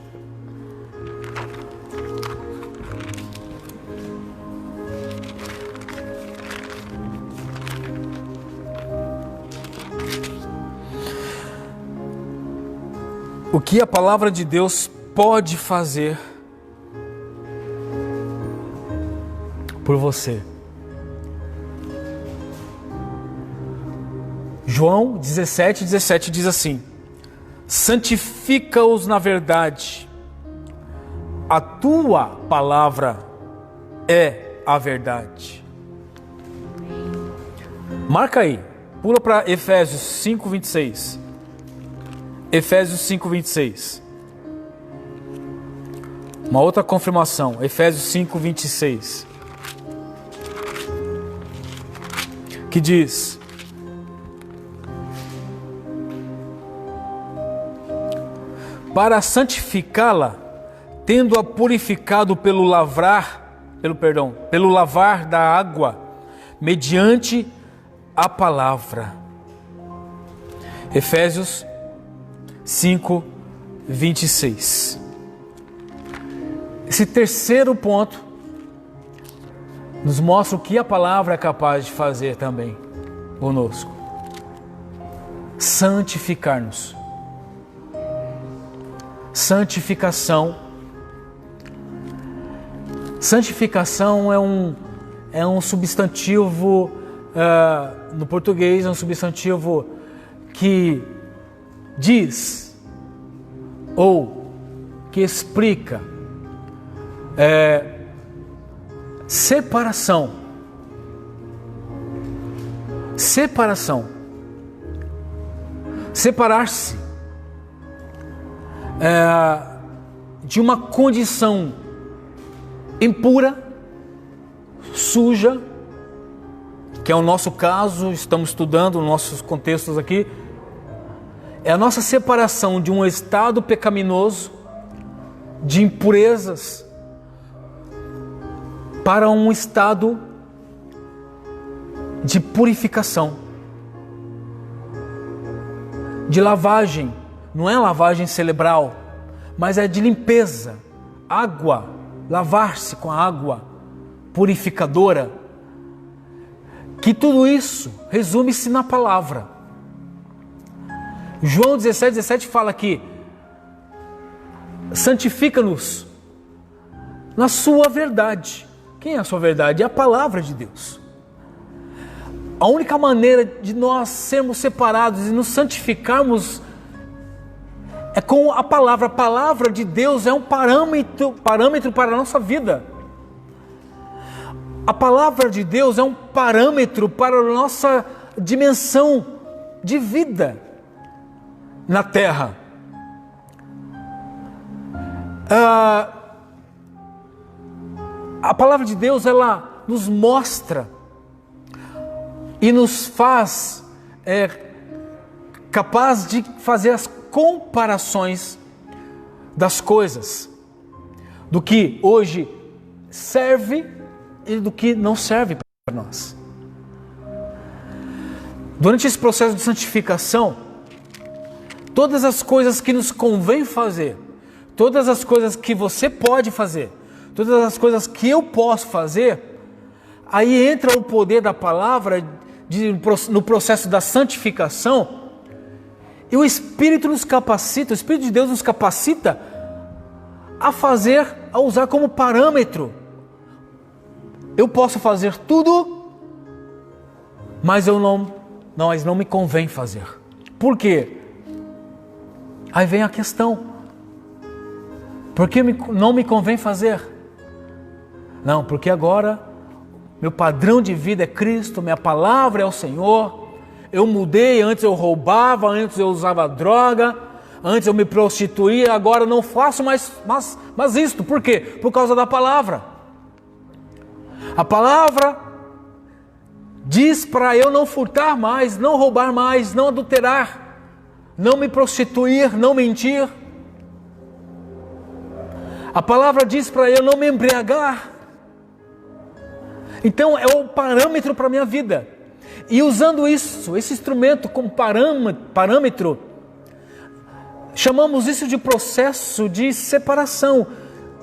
O que a palavra de Deus pode fazer por você? João 17:17 diz assim: santifica-os na verdade, a tua palavra é a verdade. Marca aí, pula para Efésios 5:26. Efésios 5:26. Uma outra confirmação, Efésios 5:26. Que diz: para santificá-la, tendo-a purificado pelo lavar da água, mediante a palavra. Efésios 5:26. Esse terceiro ponto nos mostra o que a palavra é capaz de fazer também conosco. Santificar-nos. Santificação. Santificação é um substantivo, no português, é um substantivo que diz ou que explica separação, separação. Separar-se de uma condição impura, suja, que é o nosso caso, estamos estudando nossos contextos aqui, é a nossa separação de um estado pecaminoso, de impurezas, para um estado de purificação, de lavagem. Não é lavagem cerebral, mas é de limpeza, água, lavar-se com a água purificadora, que tudo isso resume-se na palavra. João 17:17 fala que santifica-nos na sua verdade. Quem é a sua verdade? É a palavra de Deus. A única maneira de nós sermos separados e nos santificarmos é com a palavra. A palavra de Deus é um parâmetro para a nossa vida. A palavra de Deus é um parâmetro para a nossa dimensão de vida na terra. A palavra de Deus, ela nos mostra e nos faz capaz de fazer as comparações das coisas, do que hoje serve e do que não serve para nós. Durante esse processo de santificação, todas as coisas que nos convém fazer, todas as coisas que você pode fazer, todas as coisas que eu posso fazer, aí entra o poder da palavra no processo da santificação, e o Espírito nos capacita, o Espírito de Deus nos capacita a usar como parâmetro. Eu posso fazer tudo, mas não me convém fazer. Por quê? Aí vem a questão. Por que não me convém fazer? Não, porque agora meu padrão de vida é Cristo, minha palavra é o Senhor. Eu mudei, antes eu roubava, antes eu usava droga, antes eu me prostituía, agora não faço mais isto. Por quê? Por causa da palavra. A palavra diz para eu não furtar mais, não roubar mais, não adulterar, não me prostituir, não mentir. A palavra diz para eu não me embriagar. Então é o parâmetro para a minha vida. E usando esse instrumento como parâmetro, chamamos isso de processo de separação,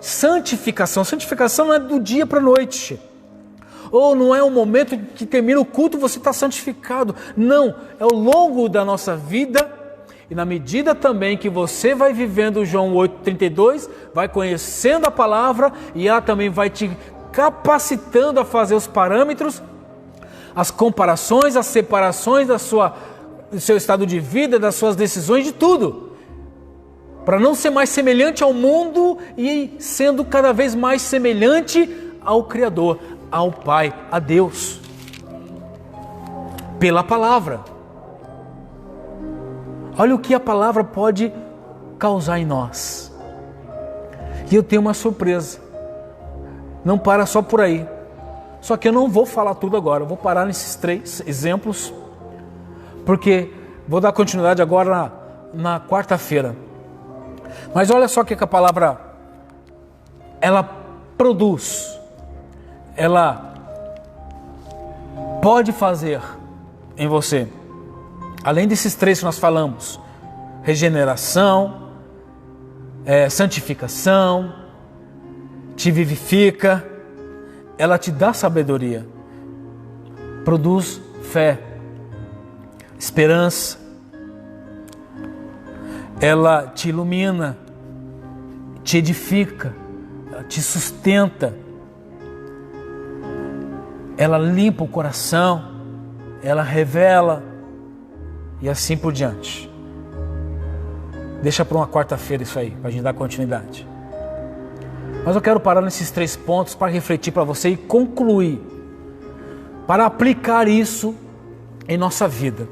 santificação. Santificação não é do dia para a noite. Ou não é um momento que termina o culto você está santificado. Não, é ao longo da nossa vida. E na medida também que você vai vivendo João 8,32, vai conhecendo a palavra e ela também vai te capacitando a fazer os parâmetros, as comparações, as separações do seu estado de vida, das suas decisões, de tudo. Para não ser mais semelhante ao mundo e sendo cada vez mais semelhante ao Criador, ao Pai, a Deus. Pela palavra. Olha o que a palavra pode causar em nós. E eu tenho uma surpresa. Não para só por aí. Só que eu não vou falar tudo agora. Eu vou parar nesses 3 exemplos. Porque vou dar continuidade agora na quarta-feira. Mas olha só o que a palavra ela produz. Ela pode fazer em você. Além desses 3 que nós falamos, regeneração, santificação, te vivifica, ela te dá sabedoria, produz fé, esperança, ela te ilumina, te edifica, ela te sustenta, ela limpa o coração, ela revela, e assim por diante. Deixa para uma quarta-feira isso aí, para a gente dar continuidade. Mas eu quero parar nesses 3 pontos para refletir para você e concluir. Para aplicar isso em nossa vida.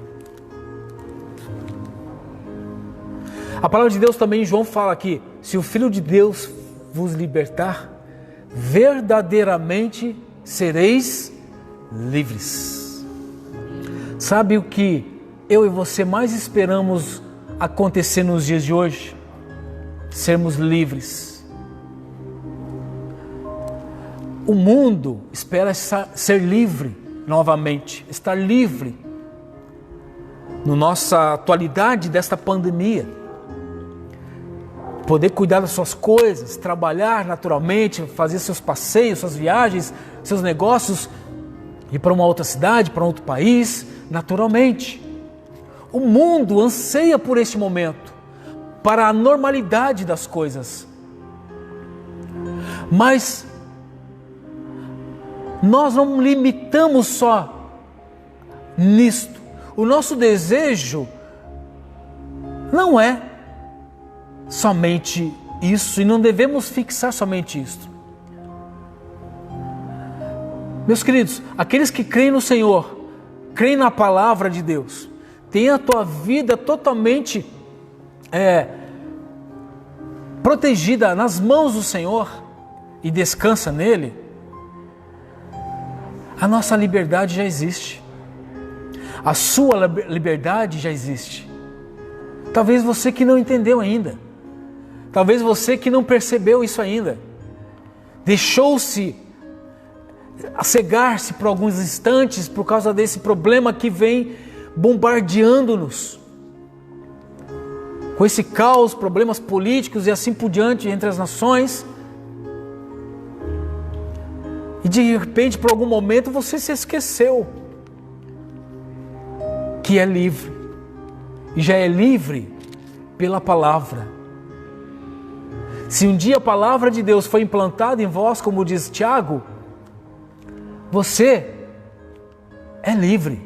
A palavra de Deus também, João fala aqui, se o Filho de Deus vos libertar, verdadeiramente sereis livres. Sabe o que eu e você mais esperamos acontecer nos dias de hoje? Sermos livres. O mundo espera ser livre novamente, estar livre. Na nossa atualidade desta pandemia, poder cuidar das suas coisas, trabalhar naturalmente, fazer seus passeios, suas viagens, seus negócios, ir para uma outra cidade, para um outro país, naturalmente. O mundo anseia por este momento, para a normalidade das coisas. Mas nós não limitamos só nisto. O nosso desejo não é somente isso, e não devemos fixar somente isso. Meus queridos, aqueles que creem no Senhor, creem na palavra de Deus, têm a tua vida totalmente protegida nas mãos do Senhor e descansa nele, a nossa liberdade já existe. A sua liberdade já existe. Talvez você que não entendeu ainda. Talvez você que não percebeu isso ainda. Deixou-se cegar-se por alguns instantes por causa desse problema que vem bombardeando-nos. Com esse caos, problemas políticos e assim por diante entre as nações. E de repente, por algum momento, você se esqueceu que é livre. E já é livre pela palavra. Se um dia a palavra de Deus foi implantada em vós, como diz Tiago, você é livre.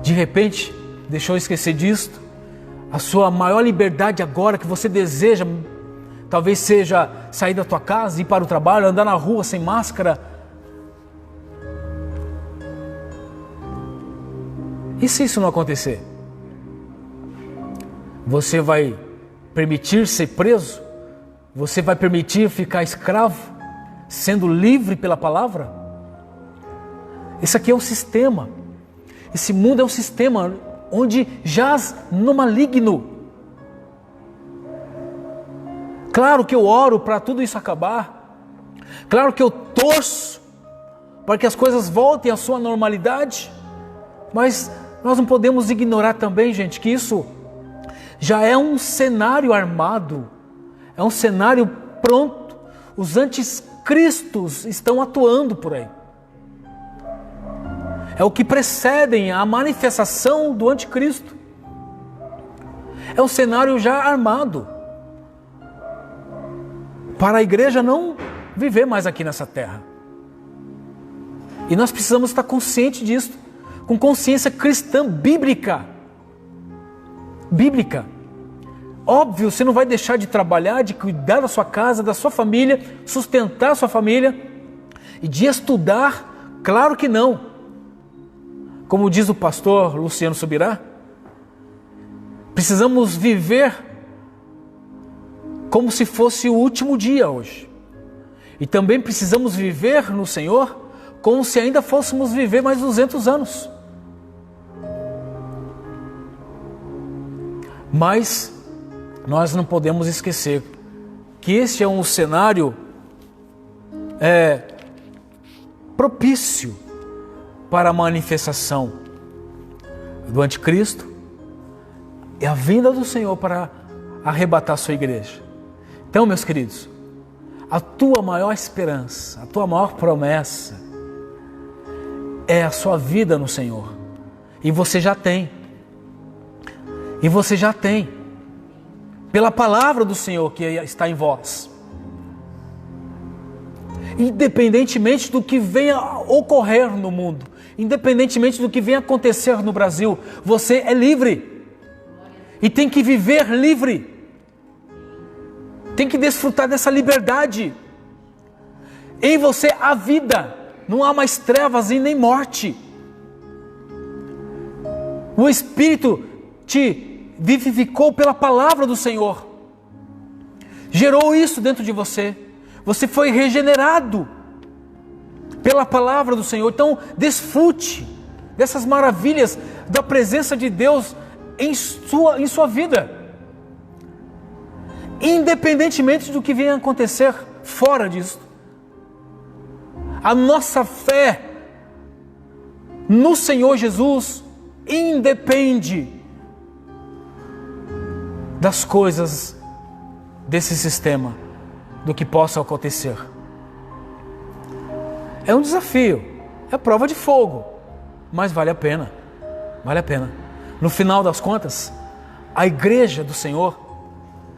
De repente, deixou esquecer disto, a sua maior liberdade agora que você deseja, talvez seja sair da tua casa, ir para o trabalho, andar na rua sem máscara. E se isso não acontecer? Você vai permitir ser preso? Você vai permitir ficar escravo, sendo livre pela palavra? Esse aqui é um sistema. Esse mundo é um sistema onde jaz no maligno. Claro que eu oro para tudo isso acabar. Claro que eu torço para que as coisas voltem à sua normalidade. Mas nós não podemos ignorar também, gente, que isso já é um cenário armado, é um cenário pronto. Os anticristos estão atuando por aí. É o que precedem a manifestação do anticristo. É um cenário já armado para a igreja não viver mais aqui nessa terra. E nós precisamos estar conscientes disso, com consciência cristã bíblica. Bíblica. Óbvio, você não vai deixar de trabalhar, de cuidar da sua casa, da sua família, sustentar a sua família e de estudar, claro que não. Como diz o pastor Luciano Subirá, precisamos viver como se fosse o último dia hoje. E também precisamos viver no Senhor como se ainda fôssemos viver mais 200 anos. Mas nós não podemos esquecer que este é um cenário propício para a manifestação do anticristo e a vinda do Senhor para arrebatar a sua igreja. Então, meus queridos, a tua maior esperança, a tua maior promessa é a sua vida no Senhor. E você já tem. E você já tem. Pela palavra do Senhor que está em vós. Independentemente do que venha ocorrer no mundo, independentemente do que venha acontecer no Brasil, você é livre. E tem que viver livre. Tem que desfrutar dessa liberdade. Em você há vida. Não há mais trevas e nem morte. O Espírito te vivificou pela palavra do Senhor. Gerou isso dentro de você. Você foi regenerado pela palavra do Senhor. Então, desfrute dessas maravilhas da presença de Deus em sua vida. Independentemente do que venha a acontecer fora disso. A nossa fé no Senhor Jesus independe das coisas desse sistema, do que possa acontecer. É um desafio, é prova de fogo, mas vale a pena, vale a pena. No final das contas, a igreja do Senhor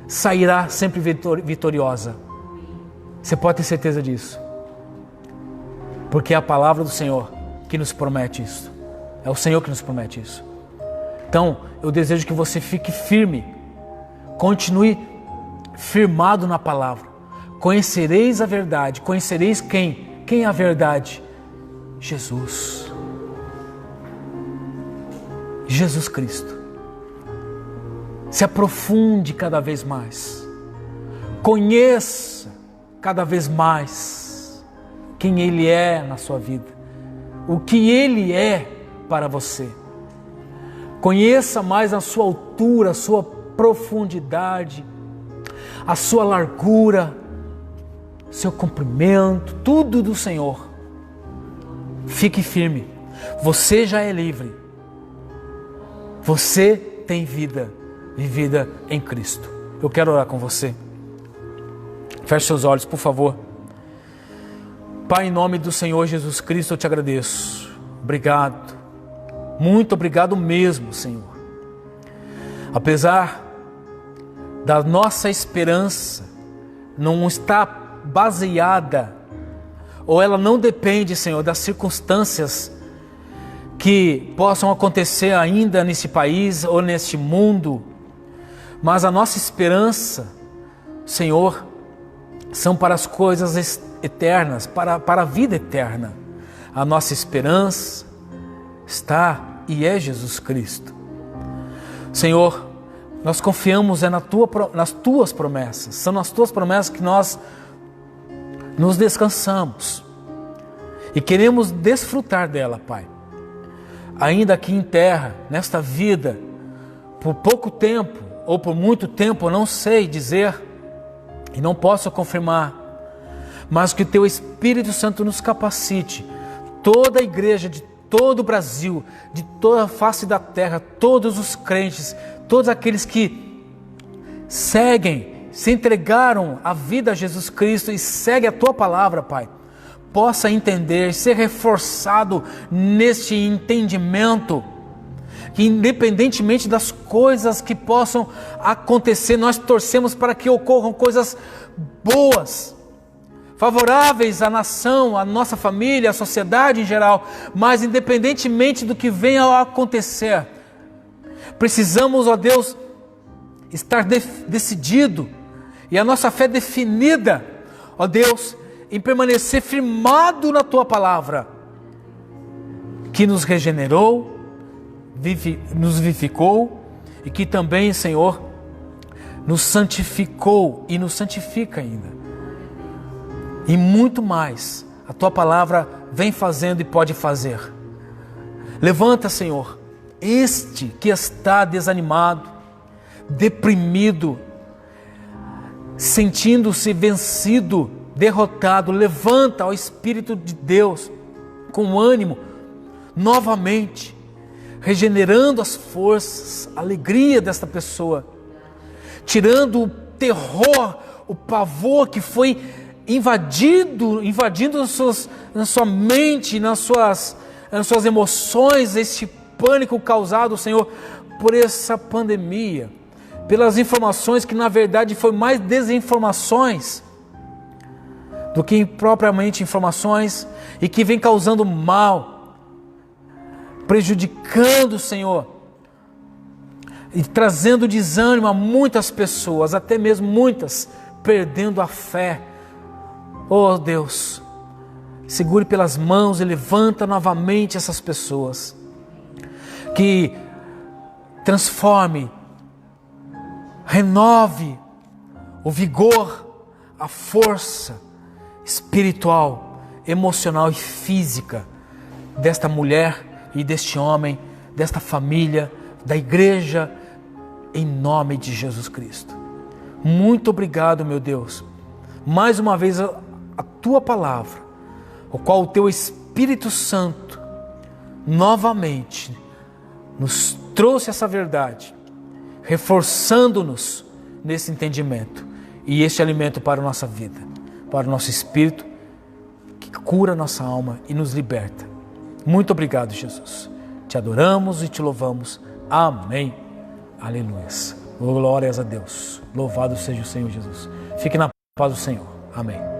sairá sempre vitoriosa. Você pode ter certeza disso, porque é a palavra do Senhor que nos promete isso. É o Senhor que nos promete isso. Então, eu desejo que você fique firme, continue firmado na palavra. Conhecereis a verdade. Conhecereis quem? Quem é a verdade? Jesus. Jesus Cristo. Se aprofunde cada vez mais. Conheça cada vez mais quem Ele é na sua vida. O que Ele é para você. Conheça mais a sua altura, a sua profundidade, a sua largura, seu comprimento, tudo do Senhor. Fique firme. Você já é livre. Você tem vida vivida em Cristo. Eu quero orar com você. Feche seus olhos, por favor. Pai, em nome do Senhor Jesus Cristo, eu te agradeço. Obrigado. Muito obrigado mesmo, Senhor. Apesar da nossa esperança não estar baseada, ou ela não depende, Senhor, das circunstâncias que possam acontecer ainda nesse país ou neste mundo, mas a nossa esperança, Senhor, são para as coisas eternas, para a vida eterna. A nossa esperança está e é Jesus Cristo. Senhor, nós confiamos nas Tuas promessas. São nas Tuas promessas que nós nos descansamos e queremos desfrutar dela, Pai. Ainda aqui em terra, nesta vida, por pouco tempo ou por muito tempo, eu não sei dizer e não posso confirmar, mas que o Teu Espírito Santo nos capacite, toda a igreja de todo o Brasil, de toda a face da terra, todos os crentes, todos aqueles que seguem, se entregaram a vida a Jesus Cristo e seguem a Tua palavra, Pai, possa entender, ser reforçado neste entendimento, que independentemente das coisas que possam acontecer, nós torcemos para que ocorram coisas boas, favoráveis à nação, à nossa família, à sociedade em geral, mas independentemente do que venha a acontecer, precisamos, ó Deus, estar decidido e a nossa fé definida, ó Deus, em permanecer firmado na Tua palavra, que nos regenerou, nos vivificou e que também, Senhor, nos santificou e nos santifica ainda. E muito mais, a Tua palavra vem fazendo e pode fazer. Levanta, Senhor, este que está desanimado, deprimido, sentindo-se vencido, derrotado, levanta ao Espírito de Deus com ânimo, novamente, regenerando as forças, a alegria desta pessoa, tirando o terror, o pavor que foi invadindo na sua mente, nas suas emoções, este pânico causado, Senhor, por essa pandemia, pelas informações que na verdade foi mais desinformações do que propriamente informações, e que vem causando mal, prejudicando, Senhor, e trazendo desânimo a muitas pessoas, até mesmo muitas perdendo a fé. Oh Deus, segure pelas mãos e levanta novamente essas pessoas, que transforme, renove o vigor, a força espiritual, emocional e física desta mulher e deste homem, desta família, da igreja, em nome de Jesus Cristo. Muito obrigado, meu Deus. Mais uma vez a tua palavra, o qual o teu Espírito Santo novamente nos trouxe essa verdade, reforçando-nos nesse entendimento e este alimento para a nossa vida, para o nosso espírito, que cura a nossa alma e nos liberta. Muito obrigado, Jesus. Te adoramos e te louvamos. Amém. Aleluia. Glórias a Deus. Louvado seja o Senhor Jesus. Fique na paz do Senhor. Amém.